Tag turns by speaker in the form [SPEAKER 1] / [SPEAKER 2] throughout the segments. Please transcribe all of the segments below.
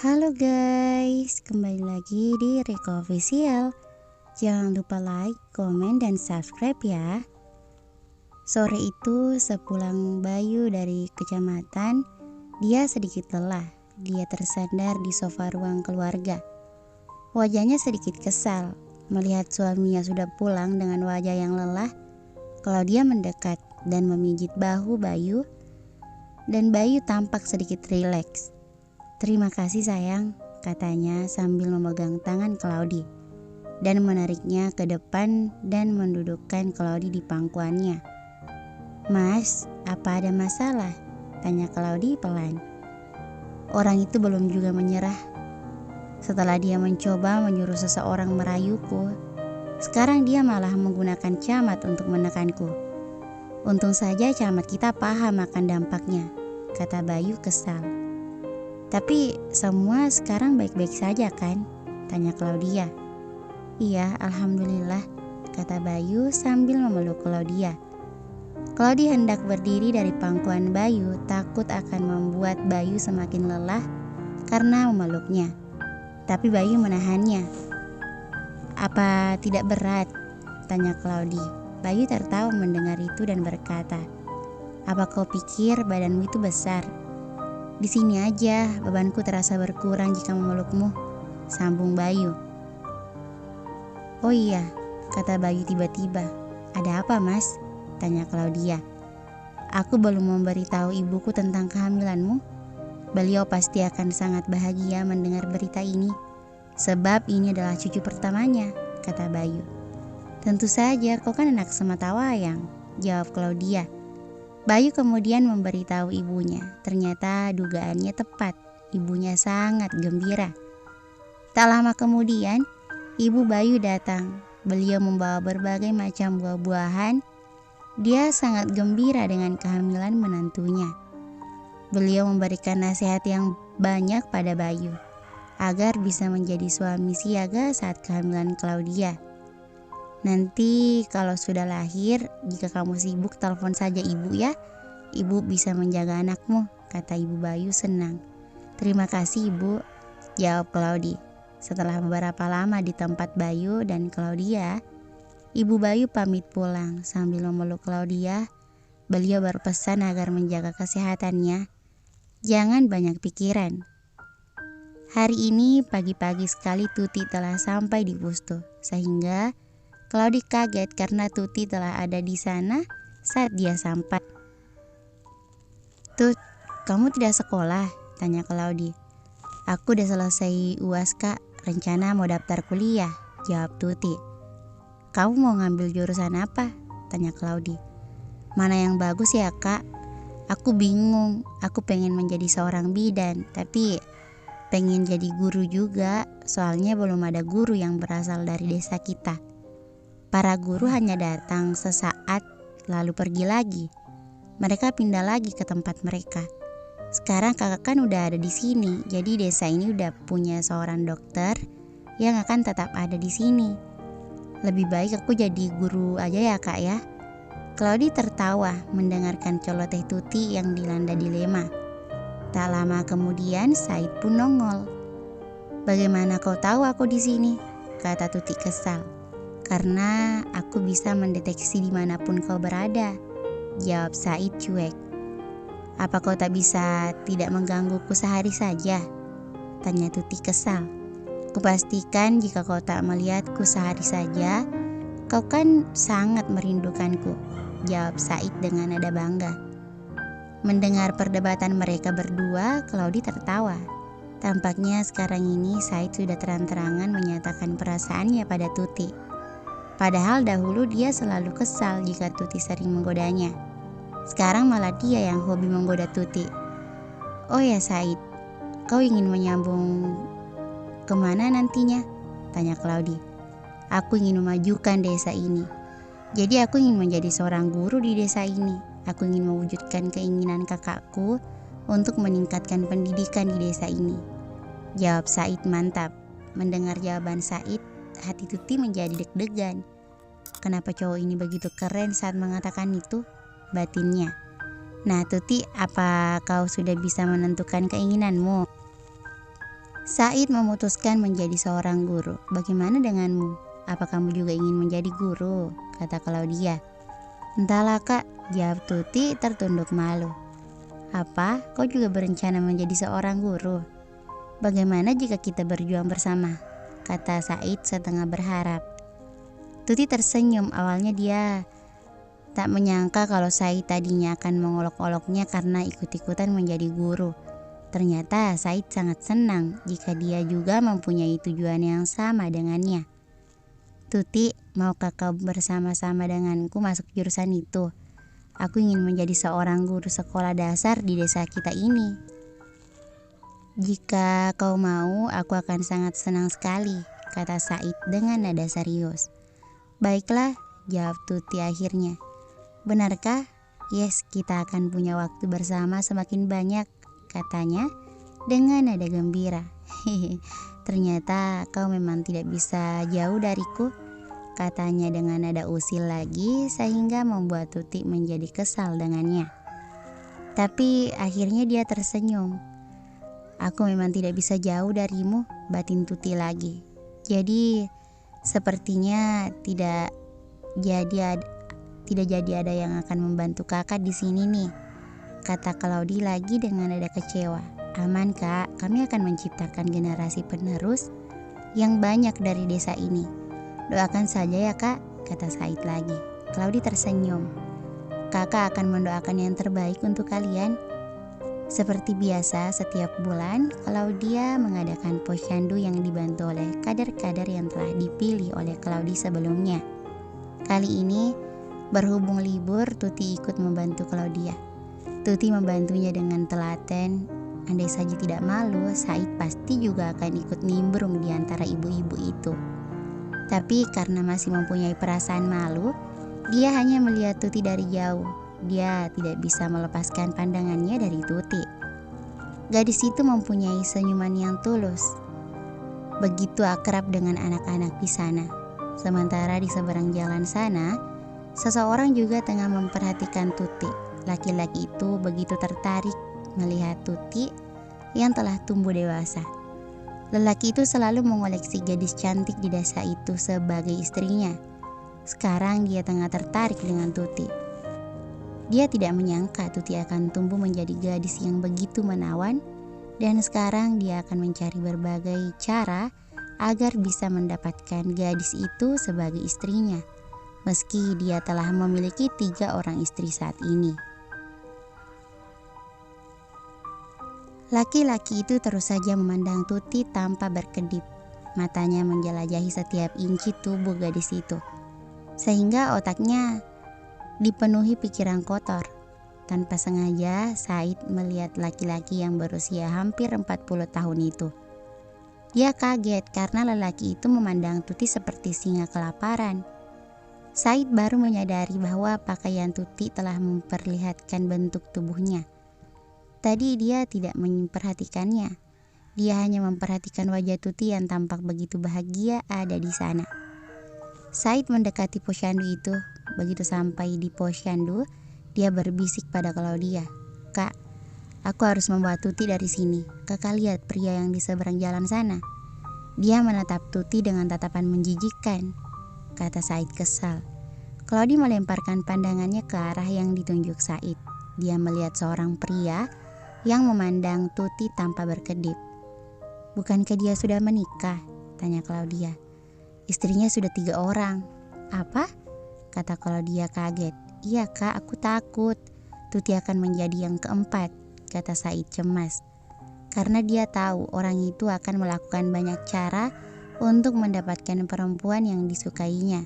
[SPEAKER 1] Halo guys, kembali lagi di Riko Official. Jangan lupa like, komen, dan subscribe ya. Sore itu sepulang Bayu dari kecamatan, dia sedikit lelah. Dia tersandar di sofa ruang keluarga. Wajahnya sedikit kesal. Melihat suaminya sudah pulang dengan wajah yang lelah, Claudia mendekat dan memijit bahu Bayu, dan Bayu tampak sedikit rileks. "Terima kasih sayang," katanya sambil memegang tangan Claudi dan menariknya ke depan dan mendudukkan Claudi di pangkuannya. "Mas, apa ada masalah?" tanya Claudi pelan. Orang itu belum juga menyerah. Setelah dia mencoba menyuruh seseorang merayuku, sekarang dia malah menggunakan camat untuk menekanku. "Untung saja camat kita paham akan dampaknya," kata Bayu kesal. "Tapi semua sekarang baik-baik saja kan?" tanya Claudia. "Iya, alhamdulillah," kata Bayu sambil memeluk Claudia. Claudia hendak berdiri dari pangkuan Bayu, takut akan membuat Bayu semakin lelah karena memeluknya. Tapi Bayu menahannya. "Apa tidak berat?" tanya Claudia. Bayu tertawa mendengar itu dan berkata, "Apa kau pikir badanmu itu besar? Di sini aja bebanku terasa berkurang jika memelukmu," sambung Bayu. "Oh iya," kata Bayu tiba-tiba. "Ada apa mas?" tanya Claudia. "Aku belum memberitahu ibuku tentang kehamilanmu. Beliau pasti akan sangat bahagia mendengar berita ini, sebab ini adalah cucu pertamanya," kata Bayu. "Tentu saja, kau kan anak sematawayang," jawab Claudia. Bayu kemudian memberitahu ibunya. Ternyata dugaannya tepat. Ibunya sangat gembira. Tak lama kemudian, ibu Bayu datang. Beliau membawa berbagai macam buah-buahan. Dia sangat gembira dengan kehamilan menantunya. Beliau memberikan nasihat yang banyak pada Bayu agar bisa menjadi suami siaga saat kehamilan Claudia. "Nanti kalau sudah lahir, jika kamu sibuk telepon saja ibu ya. Ibu bisa menjaga anakmu," kata ibu Bayu senang. "Terima kasih ibu," jawab Claudi. Setelah beberapa lama di tempat Bayu dan Claudia, ibu Bayu pamit pulang sambil memeluk Claudia. Beliau berpesan agar menjaga kesehatannya. Jangan banyak pikiran. Hari ini pagi-pagi sekali Tuti telah sampai di Pustu, sehingga Claudi kaget karena Tuti telah ada di sana saat dia sampai. "Tut, kamu tidak sekolah?" tanya Claudi. "Aku udah selesai UAS kak, rencana mau daftar kuliah," jawab Tuti. "Kamu mau ngambil jurusan apa?" tanya Claudi. "Mana yang bagus ya kak? Aku bingung, aku pengen menjadi seorang bidan, tapi pengen jadi guru juga, soalnya belum ada guru yang berasal dari desa kita. Para guru hanya datang sesaat, lalu pergi lagi. Mereka pindah lagi ke tempat mereka. Sekarang kakak kan udah ada di sini, jadi desa ini udah punya seorang dokter yang akan tetap ada di sini. Lebih baik aku jadi guru aja ya kak ya." Claudi tertawa mendengarkan celoteh Tuti yang dilanda dilema. Tak lama kemudian Said pun nongol. "Bagaimana kau tahu aku di sini?" kata Tuti kesal. "Karena aku bisa mendeteksi dimanapun kau berada," jawab Said cuek. "Apa kau tak bisa tidak menggangguku sehari saja?" tanya Tuti kesal. "Kupastikan jika kau tak melihatku sehari saja, kau kan sangat merindukanku," jawab Said dengan nada bangga. Mendengar perdebatan mereka berdua, Claudi tertawa. Tampaknya sekarang ini Said sudah terang-terangan menyatakan perasaannya pada Tuti. Padahal dahulu dia selalu kesal jika Tuti sering menggodanya. Sekarang malah dia yang hobi menggoda Tuti. "Oh ya Said, kau ingin menyambung kemana nantinya?" tanya Claudi. "Aku ingin memajukan desa ini. Jadi aku ingin menjadi seorang guru di desa ini. Aku ingin mewujudkan keinginan kakakku untuk meningkatkan pendidikan di desa ini," jawab Said mantap. Mendengar jawaban Said, hati Tuti menjadi deg-degan. Kenapa cowok ini begitu keren saat mengatakan itu? Batinnya. "Nah Tuti, apa kau sudah bisa menentukan keinginanmu?" Said memutuskan menjadi seorang guru. Bagaimana denganmu? Apa kamu juga ingin menjadi guru? Kata Claudia. Entahlah kak, jawab Tuti tertunduk malu. Apa? Kau juga berencana menjadi seorang guru? Bagaimana jika kita berjuang bersama? Kata Said setengah berharap. Tuti tersenyum. Awalnya dia tak menyangka kalau Said tadinya akan mengolok-oloknya karena ikut-ikutan menjadi guru. Ternyata Said sangat senang jika dia juga mempunyai tujuan yang sama dengannya. Tuti, maukah kau bersama-sama denganku masuk jurusan itu? Aku ingin menjadi seorang guru sekolah dasar di desa kita ini. Jika kau mau, aku akan sangat senang sekali, kata Said dengan nada serius. Baiklah, jawab Tuti akhirnya. Benarkah? Yes, kita akan punya waktu bersama semakin banyak, katanya dengan nada gembira. Ternyata kau memang tidak bisa jauh dariku, katanya dengan nada usil lagi sehingga membuat Tuti menjadi kesal dengannya. Tapi akhirnya dia tersenyum. Aku memang tidak bisa jauh darimu, batin Tuti lagi. Jadi sepertinya tidak jadi ada yang akan membantu kakak di sini nih, kata Claudia lagi dengan nada kecewa. Aman kak, kami akan menciptakan generasi penerus yang banyak dari desa ini. Doakan saja ya kak, kata Said lagi. Claudia tersenyum. Kakak akan mendoakan yang terbaik untuk kalian. Seperti biasa, setiap bulan Claudia mengadakan posyandu yang dibantu oleh kader-kader yang telah dipilih oleh Claudia sebelumnya. Kali ini, berhubung libur, Tuti ikut membantu Claudia. Tuti membantunya dengan telaten. Andai saja tidak malu, Said pasti juga akan ikut nimbrung di antara ibu-ibu itu. Tapi karena masih mempunyai perasaan malu, dia hanya melihat Tuti dari jauh. Dia tidak bisa melepaskan pandangannya dari Tuti. Gadis itu mempunyai senyuman yang tulus. Begitu akrab dengan anak-anak di sana. Sementara di seberang jalan sana, seseorang juga tengah memperhatikan Tuti. Laki-laki itu begitu tertarik melihat Tuti yang telah tumbuh dewasa. Lelaki itu selalu mengoleksi gadis cantik di desa itu sebagai istrinya. Sekarang dia tengah tertarik dengan Tuti. Dia tidak menyangka Tuti akan tumbuh menjadi gadis yang begitu menawan, dan sekarang dia akan mencari berbagai cara agar bisa mendapatkan gadis itu sebagai istrinya, meski dia telah memiliki 3 orang istri saat ini. Laki-laki itu terus saja memandang Tuti tanpa berkedip. Matanya menjelajahi setiap inci tubuh gadis itu, sehingga otaknya dipenuhi pikiran kotor. Tanpa sengaja, Said melihat laki-laki yang berusia hampir 40 tahun itu. Dia kaget karena lelaki itu memandang Tuti seperti singa kelaparan. Said baru menyadari bahwa pakaian Tuti telah memperlihatkan bentuk tubuhnya. Tadi dia tidak memperhatikannya. Dia hanya memperhatikan wajah Tuti yang tampak begitu bahagia ada di sana. Said mendekati posyandu itu. Begitu sampai di posyandu, dia berbisik pada Claudia. Kak, aku harus membawa Tuti dari sini. Kakak lihat pria yang di seberang jalan sana. Dia menatap Tuti dengan tatapan menjijikkan, kata Said kesal. Claudia melemparkan pandangannya ke arah yang ditunjuk Said. Dia melihat seorang pria yang memandang Tuti tanpa berkedip. Bukankah dia sudah menikah? Tanya Claudia. Istrinya sudah 3 orang. Apa? Kata Claudia kaget. Iya kak, aku takut Tuti akan menjadi yang keempat, kata Said cemas. Karena dia tahu orang itu akan melakukan banyak cara untuk mendapatkan perempuan yang disukainya.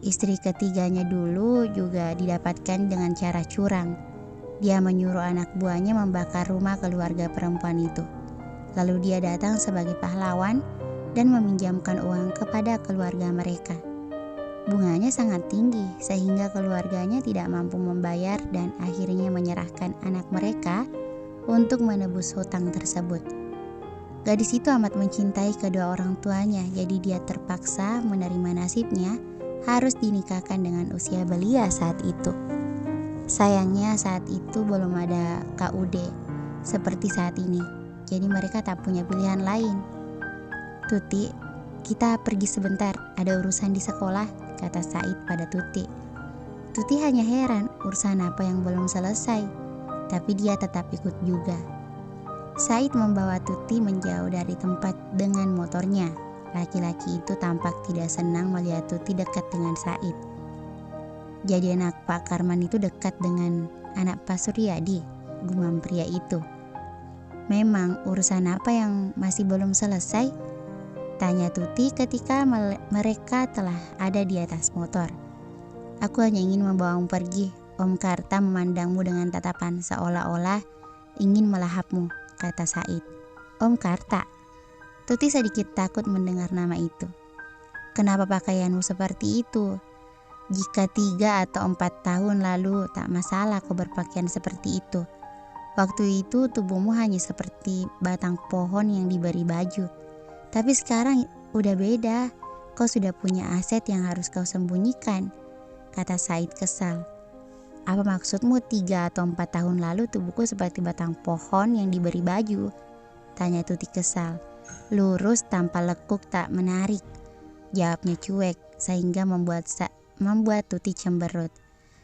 [SPEAKER 1] Istri ketiganya dulu juga didapatkan dengan cara curang. Dia menyuruh anak buahnya membakar rumah keluarga perempuan itu. Lalu dia datang sebagai pahlawan dan meminjamkan uang kepada keluarga mereka. Bunganya sangat tinggi sehingga keluarganya tidak mampu membayar dan akhirnya menyerahkan anak mereka untuk menebus hutang tersebut. Gadis itu amat mencintai kedua orang tuanya, jadi dia terpaksa menerima nasibnya harus dinikahkan dengan usia belia saat itu. Sayangnya saat itu belum ada KUD seperti saat ini. jadi mereka tak punya pilihan lain. "Tuti, kita pergi sebentar, ada urusan di sekolah," kata Said pada Tuti. Tuti hanya heran urusan apa yang belum selesai, tapi dia tetap ikut juga. Said membawa Tuti menjauh dari tempat dengan motornya. Laki-laki itu tampak tidak senang melihat Tuti dekat dengan Said. "Jadi anak Pak Karman itu dekat dengan anak Pak Suryadi," gumam pria itu. "Memang urusan apa yang masih belum selesai?" tanya Tuti ketika mereka telah ada di atas motor. "Aku hanya ingin membawamu pergi. Om Karta memandangmu dengan tatapan seolah-olah ingin melahapmu," kata Said. "Om Karta?" Tuti sedikit takut mendengar nama itu. "Kenapa pakaianmu seperti itu? Jika 3 atau 4 tahun lalu tak masalah kau berpakaian seperti itu. Waktu itu tubuhmu hanya seperti batang pohon yang diberi baju. Tapi sekarang udah beda. Kau sudah punya aset yang harus kau sembunyikan," kata Said kesal. "Apa maksudmu 3 atau 4 tahun lalu tubuhku seperti batang pohon yang diberi baju?" tanya Tuti kesal. "Lurus tanpa lekuk, tak menarik," jawabnya cuek sehingga membuat Tuti cemberut.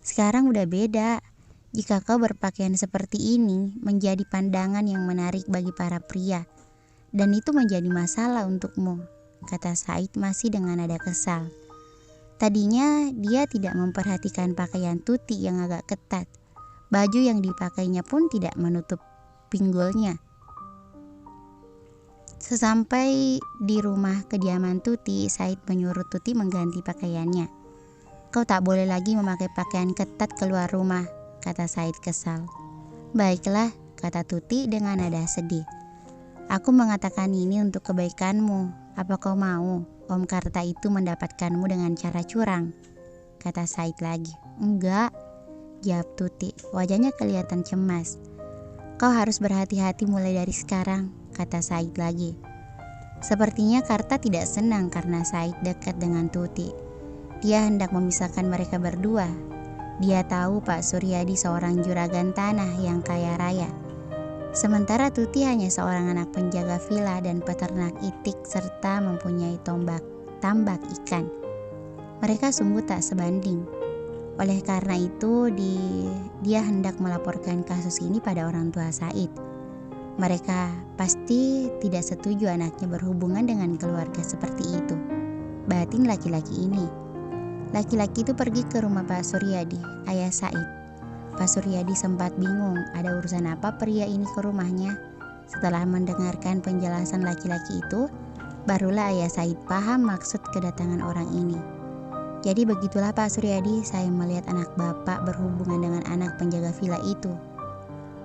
[SPEAKER 1] "Sekarang udah beda. Jika kau berpakaian seperti ini menjadi pandangan yang menarik bagi para pria, dan itu menjadi masalah untukmu," kata Said masih dengan nada kesal. Tadinya dia tidak memperhatikan pakaian Tuti yang agak ketat. Baju yang dipakainya pun tidak menutup pinggulnya. Sesampai di rumah kediaman Tuti, Said menyuruh Tuti mengganti pakaiannya. "Kau tak boleh lagi memakai pakaian ketat keluar rumah," kata Said kesal. "Baiklah," kata Tuti dengan nada sedih. "Aku mengatakan ini untuk kebaikanmu. Apa kau mau Om Karta itu mendapatkanmu dengan cara curang?" kata Said lagi. "Enggak," jawab Tuti. Wajahnya kelihatan cemas. "Kau harus berhati-hati mulai dari sekarang," kata Said lagi. Sepertinya Karta tidak senang karena Said dekat dengan Tuti. Dia hendak memisahkan mereka berdua. Dia tahu Pak Suryadi seorang juragan tanah yang kaya raya. Sementara Tuti hanya seorang anak penjaga villa dan peternak itik serta mempunyai tambak ikan. Mereka sungguh tak sebanding. Oleh karena itu dia hendak melaporkan kasus ini pada orang tua Said. Mereka pasti tidak setuju anaknya berhubungan dengan keluarga seperti itu, batin laki-laki ini. Laki-laki itu pergi ke rumah Pak Suryadi, ayah Said. Pak Suryadi sempat bingung ada urusan apa pria ini ke rumahnya. Setelah mendengarkan penjelasan laki-laki itu, barulah ayah Said paham maksud kedatangan orang ini. "Jadi begitulah Pak Suryadi, saya melihat anak Bapak berhubungan dengan anak penjaga villa itu.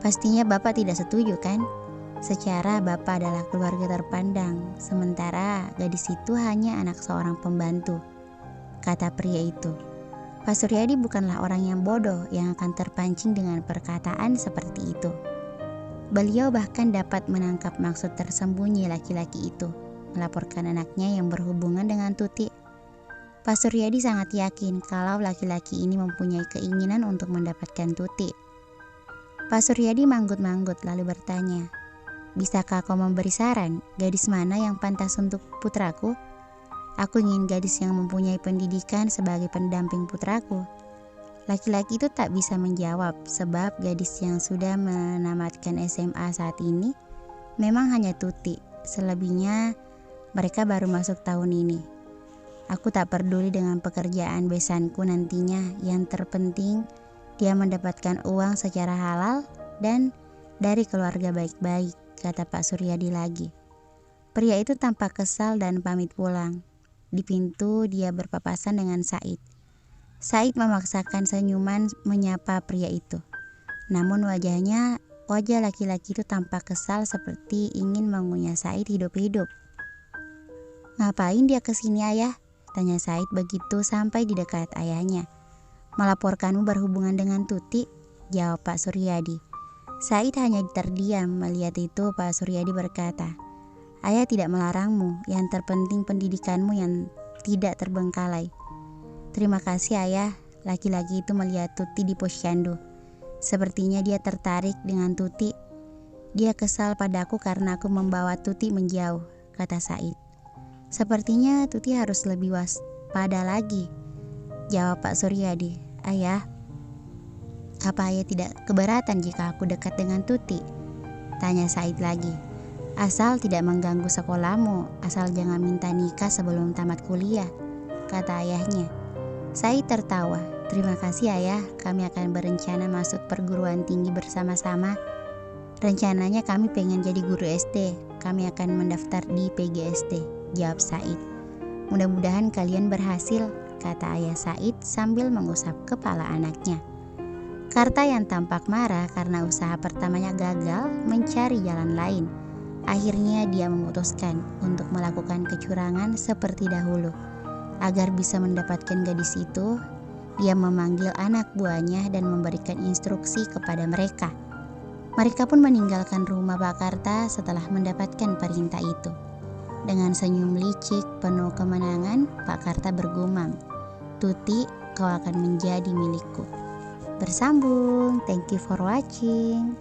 [SPEAKER 1] Pastinya Bapak tidak setuju kan? Secara Bapak adalah keluarga terpandang, sementara gadis itu hanya anak seorang pembantu," kata pria itu. Pak Suryadi bukanlah orang yang bodoh yang akan terpancing dengan perkataan seperti itu. Beliau bahkan dapat menangkap maksud tersembunyi laki-laki itu, melaporkan anaknya yang berhubungan dengan Tuti. Pak Suryadi sangat yakin kalau laki-laki ini mempunyai keinginan untuk mendapatkan Tuti. Pak Suryadi manggut-manggut lalu bertanya, "Bisakah kau memberi saran gadis mana yang pantas untuk putraku? Aku ingin gadis yang mempunyai pendidikan sebagai pendamping putraku." Laki-laki itu tak bisa menjawab sebab gadis yang sudah menamatkan SMA saat ini memang hanya Tuti. Selebihnya mereka baru masuk tahun ini. "Aku tak peduli dengan pekerjaan besanku nantinya. Yang terpenting dia mendapatkan uang secara halal dan dari keluarga baik-baik," kata Pak Suryadi lagi. Pria itu tampak kesal dan pamit pulang. Di pintu dia berpapasan dengan Said. Said memaksakan senyuman menyapa pria itu. Namun wajah laki-laki itu tampak kesal seperti ingin mengunyah Said hidup-hidup. "Ngapain dia kesini ayah?" tanya Said begitu sampai di dekat ayahnya. "Melaporkanmu berhubungan dengan Tuti," jawab Pak Suryadi. Said hanya terdiam. Melihat itu Pak Suryadi berkata, "Ayah tidak melarangmu, yang terpenting pendidikanmu yang tidak terbengkalai." "Terima kasih ayah." Laki-laki itu melihat Tuti di posyandu. Sepertinya dia tertarik dengan Tuti. Dia kesal padaku karena aku membawa Tuti menjauh, kata Said. Sepertinya Tuti harus lebih waspada lagi, jawab Pak Suryadi. Ayah, apa ayah tidak keberatan jika aku dekat dengan Tuti? Tanya Said lagi. Asal tidak mengganggu sekolahmu, asal jangan minta nikah sebelum tamat kuliah, kata ayahnya. Said tertawa. Terima kasih ayah, kami akan berencana masuk perguruan tinggi bersama-sama. Rencananya kami pengen jadi guru SD. Kami akan mendaftar di PGSD, jawab Said. Mudah-mudahan kalian berhasil, kata ayah Said sambil mengusap kepala anaknya. Karta yang tampak marah karena usaha pertamanya gagal mencari jalan lain. Akhirnya dia memutuskan untuk melakukan kecurangan seperti dahulu. Agar bisa mendapatkan gadis itu, dia memanggil anak buahnya dan memberikan instruksi kepada mereka. Mereka pun meninggalkan rumah Pak Karta setelah mendapatkan perintah itu. Dengan senyum licik penuh kemenangan, Pak Karta bergumam, Tuti, kau akan menjadi milikku. Bersambung, thank you for watching.